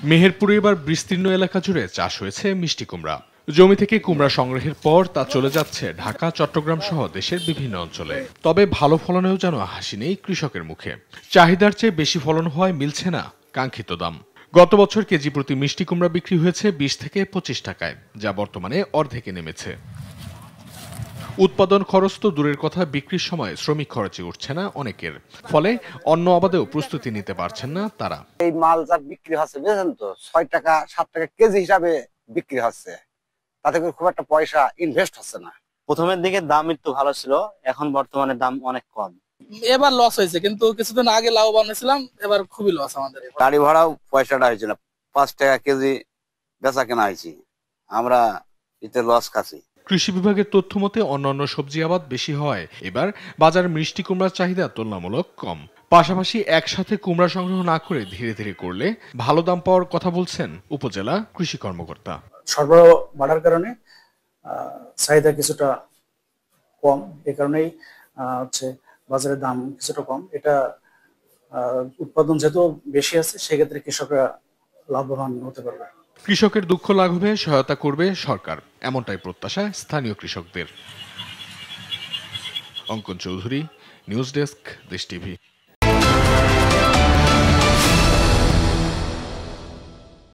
মেহেরপুরে এবার বিস্তীর্ণ এলাকা জুড়ে চাষ হয়েছে মিষ্টি কুমড়া। জমি থেকে কুমড়া সংগ্রহের পর তা চলে যাচ্ছে ঢাকা, চট্টগ্রাম সহ দেশের বিভিন্ন অঞ্চলে। তবে ভালো ফলনেও যেন হাসি নেই কৃষকের মুখে। চাহিদার চেয়ে বেশি ফলন হওয়ায় মিলছে না কাঙ্ক্ষিত দাম। গত বছর কেজি প্রতি মিষ্টি কুমড়া বিক্রি হয়েছে 20 থেকে 25 টাকায়, যা বর্তমানে অর্ধেকে নেমেছে। উৎপাদন খরচ তো দূরের কথা, বিক্রির সময় শ্রমিক খরচে উঠছে না অনেকের। ফলে অন্য আবাদেও প্রস্তুতি নিতে পারছেন না তারা। এই মাল যা বিক্রি হচ্ছে বুঝলেন তো, 6 টাকা 7 টাকা কেজি হিসাবে বিক্রি হচ্ছে, তাতে করে খুব একটা পয়সা ইনভেস্ট হচ্ছে না। প্রথমের দিকে দাম একটু ভালো ছিল, এখন বর্তমানে দাম অনেক কম। এবার লস হয়েছে, কিন্তু কিছুদিন আগে লাভবান হয়েছিলাম, এবার খুবই লস আমাদের। গাড়ি ভাড়াও পয়সাটা হয়েছিল 5 টাকা কেজি বেচা কেনা হয়েছে, আমরা এতে লস খাচ্ছি। কৃষি বিভাগের তথ্য মতে অন্যান্য সবজি আবাদ বেশি হয়, এবার বাজার মিষ্টি কুমড়ার চাহিদা তুলনামূলক কম। পাশাপাশি একসাথে কুমড়া সংগ্রহ না করে ধীরে ধীরে করলে ভালো দাম পাওয়ার কথা বলছেন উপজেলা কৃষি কর্মকর্তা। সরবরাহ বাড়ার কারণে চাহিদা কিছুটা কম, এই কারণেই হচ্ছে বাজারের দাম কিছুটা কম। এটা উৎপাদন যেহেতু বেশি আছে, সেক্ষেত্রে কৃষকরা লাভবান হতে পারবে। কৃষকের দুঃখ লাঘবে সহায়তা করবে সরকার, এমনটাই প্রত্যাশা স্থানীয় কৃষকদের। অঙ্কন চৌধুরী, নিউজ ডেস্ক, দেশ টিভি।